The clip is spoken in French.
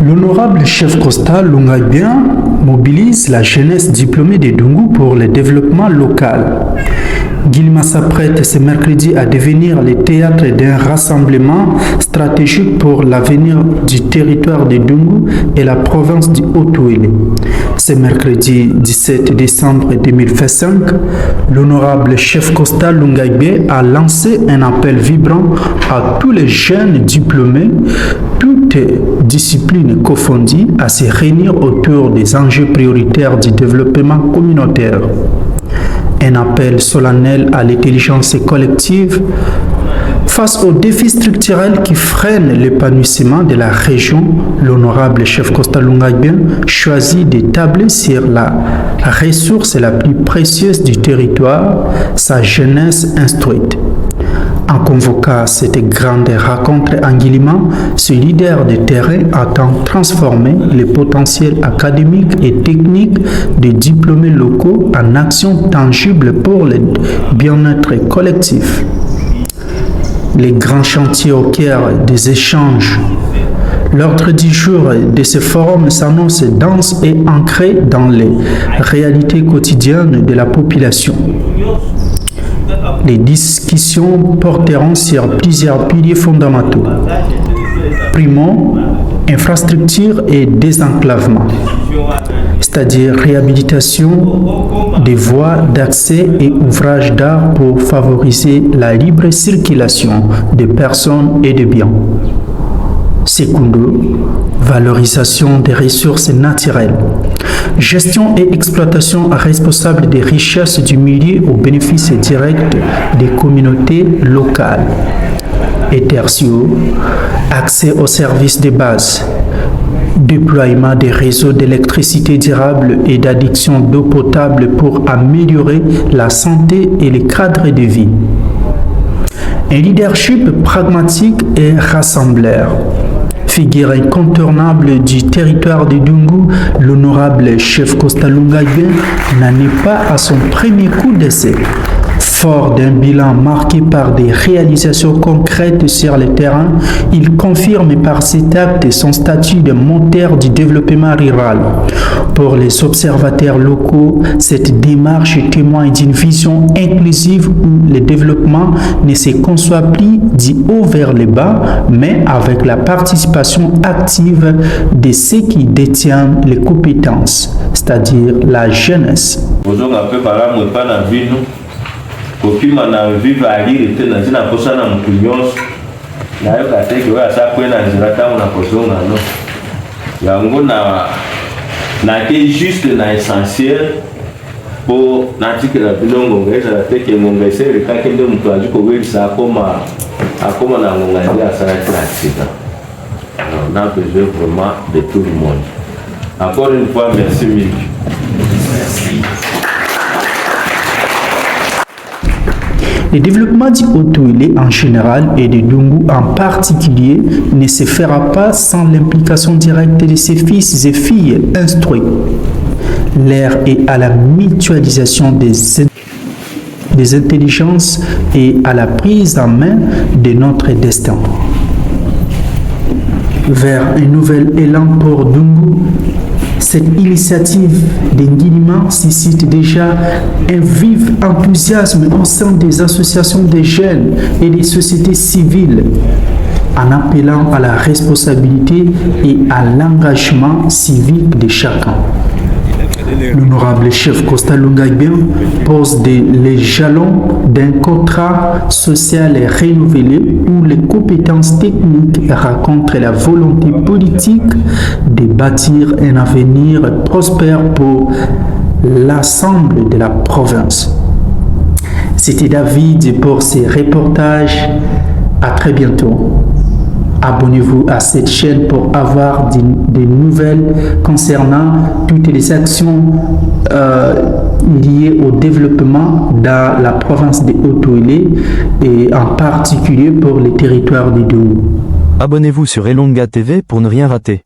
L'honorable chef Costa Lungagbien mobilise la jeunesse diplômée de Dungu pour le développement local. Guilma s'apprête ce mercredi à devenir le théâtre d'un rassemblement stratégique pour l'avenir du territoire de Dungu et la province du Haut-Ouélé. Ce mercredi 17 décembre 2025, l'honorable chef Costa Lungagbien a lancé un appel vibrant à tous les jeunes diplômés, toutes disciplines confondues, à se réunir autour des enjeux prioritaires du développement communautaire. Un appel solennel à l'intelligence collective face aux défis structurels qui freinent l'épanouissement de la région. L'honorable chef Costa Lungagbien choisit de tabler sur la ressource la plus précieuse du territoire, sa jeunesse instruite. En convoquant cette grande rencontre en Guilima, ce leader de terrain attend transformer le potentiel académique et technique des diplômés locaux en actions tangibles pour le bien-être collectif. Les grands chantiers au cœur des échanges. L'ordre du jour de ce forum s'annonce dense et ancré dans les réalités quotidiennes de la population. Les discussions porteront sur plusieurs piliers fondamentaux. Primo, infrastructure et désenclavement, c'est-à-dire réhabilitation des voies d'accès et ouvrages d'art pour favoriser la libre circulation des personnes et des biens. Secondo, valorisation des ressources naturelles, gestion et exploitation responsable des richesses du milieu au bénéfice direct des communautés locales. Et tertio, accès aux services de base, déploiement des réseaux d'électricité durable et d'adduction d'eau potable pour améliorer la santé et le cadre de vie. Un leadership pragmatique et rassembleur. Figure incontournable du territoire de Dungu, l'honorable chef Costa Lungagbien n'en est pas à son premier coup d'essai. Fort d'un bilan marqué par des réalisations concrètes sur le terrain, il confirme par cet acte son statut de moteur du développement rural. Pour les observateurs locaux, cette démarche témoigne d'une vision inclusive où le développement ne se conçoit plus du haut vers le bas, mais avec la participation active de ceux qui détiennent les compétences, c'est-à-dire la jeunesse. Kopima na viva aliri tena zina posana mkunyoso na yo kateke wa sa kwena nzira tamu na posonga no yango na ke juste na essentiel po na tikela bilongo ngeza teke mongesere kakende mtu ajiko welisa akoma na ngonga ndia sana pratique. On a besoin vraiment de tout le monde. Encore une fois, merci mille. Merci. Le développement du Haut-Ouélé en général et de Dungu en particulier ne se fera pas sans l'implication directe de ses fils et filles instruits. L'ère est à la mutualisation des intelligences et à la prise en main de notre destin. Vers un nouvel élan pour Dungu, cette initiative d'Enguilima suscite déjà un vif enthousiasme au sein des associations des jeunes et des sociétés civiles, en appelant à la responsabilité et à l'engagement civique de chacun. L'honorable chef Costa Lungagbien pose les jalons d'un contrat social renouvelé où les compétences techniques rencontrent la volonté politique de bâtir un avenir prospère pour l'ensemble de la province. C'était David pour ces reportages. À très bientôt. Abonnez-vous à cette chaîne pour avoir des nouvelles concernant toutes les actions liées au développement dans la province de Haut-Ouélé et en particulier pour les territoires du Dungu. Abonnez-vous sur Elonga TV pour ne rien rater.